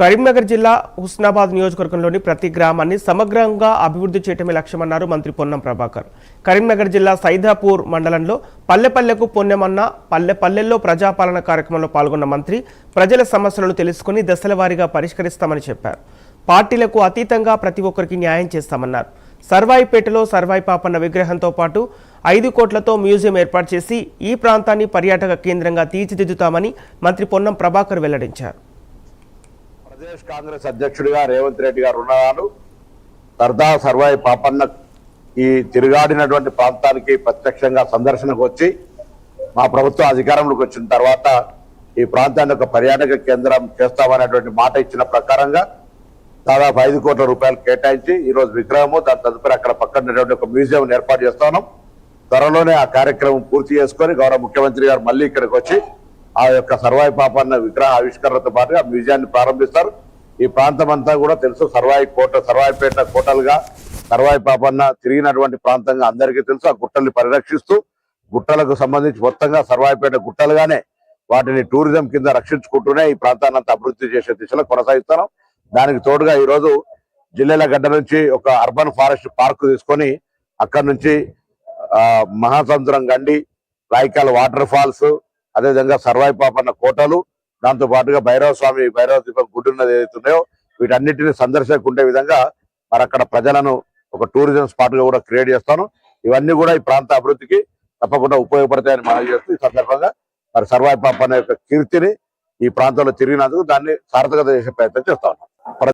కరీంనగర్ జిల్లా హుస్నాబాద్ నియోజకవర్గంలోని ప్రతి గ్రామాన్ని సమగ్రంగా అభివృద్ధి చేయటమే లక్ష్యమన్నారు మంత్రి పొన్నం ప్రభాకర్. కరీంనగర్ జిల్లా సైదాపూర్ మండలంలో పల్లెపల్లెకు పొన్నెమన్న పల్లెల్లో ప్రజాపాలన కార్యక్రమంలో పాల్గొన్న మంత్రి ప్రజల సమస్యలను తెలుసుకుని దశలవారీగా పరిష్కరిస్తామని చెప్పారు. పార్టీలకు అతీతంగా ప్రతి ఒక్కరికి న్యాయం చేస్తామన్నారు. సర్వాయిపేటలో సర్వాయి పాపన్న విగ్రహంతో పాటు 5 కోట్లతో మ్యూజియం ఏర్పాటు చేసి ఈ ప్రాంతాన్ని పర్యాటక కేంద్రంగా తీర్చిదిద్దుతామని మంత్రి పొన్నం ప్రభాకర్ వెల్లడించారు. ప్రదేశ్ కాంగ్రెస్ అధ్యక్షుడిగా రేవంత్ రెడ్డి గారు ఉన్నారు. సర్దార్ సర్వాయి పాపన్న ఈ తిరుగాడినటువంటి ప్రాంతానికి ప్రత్యక్షంగా సందర్శనకు వచ్చి మా ప్రభుత్వం అధికారంలోకి వచ్చిన తర్వాత ఈ ప్రాంతాన్ని ఒక పర్యాటక కేంద్రం చేస్తామనేటువంటి మాట ఇచ్చిన ప్రకారంగా దాదాపు 5 కోట్ల రూపాయలు కేటాయించి ఈ రోజు విగ్రహము దాని తదుపరి అక్కడ పక్కన ఒక మ్యూజియం ఏర్పాటు చేస్తున్నాం. త్వరలోనే ఆ కార్యక్రమం పూర్తి చేసుకొని గౌరవ ముఖ్యమంత్రి గారు మళ్ళీ ఇక్కడికి వచ్చి ఆ యొక్క సర్వాయి పాపన్న విగ్రహ ఆవిష్కరణతో పాటుగా మ్యూజియాన్ని ప్రారంభిస్తారు. ఈ ప్రాంతం అంతా కూడా తెలుసు, సర్వాయిపేట కోటలుగా సర్వాయి పాపన్న తిరిగినటువంటి ప్రాంతంగా అందరికీ తెలుసు. ఆ గుట్టల్ని పరిరక్షిస్తూ గుట్టలకు సంబంధించి మొత్తంగా సర్వాయిపేట గుట్టలుగానే వాటిని టూరిజం కింద రక్షించుకుంటూనే ఈ ప్రాంతాన్ని అంతా అభివృద్ధి చేసే దిశలో కొనసాగిస్తున్నాం. దానికి తోడుగా ఈ రోజు జిల్లాల గడ్డ నుంచి ఒక అర్బన్ ఫారెస్ట్ పార్క్ తీసుకొని అక్కడి నుంచి మహాసముద్రం గండి, రాయికాల వాటర్ ఫాల్స్, అదేవిధంగా సర్వాయి పాపన్న కోటలు, దాంతో పాటుగా భైరవ దీపం గుడ్డున్నది ఏదైతున్నాయో వీటన్నిటిని సందర్శకుండే విధంగా మరి అక్కడ ప్రజలను ఒక టూరిజం స్పాట్ గా కూడా క్రియేట్ చేస్తాను. ఇవన్నీ కూడా ఈ ప్రాంత అభివృద్ధికి తప్పకుండా ఉపయోగపడతాయని మనవి చేస్తూ ఈ సందర్భంగా మరి సర్వాయి పాపన్న యొక్క కీర్తిని ఈ ప్రాంతంలో తిరిగినందుకు దాన్ని సార్థకత చేసే ప్రయత్నం చేస్తా ఉన్నాం.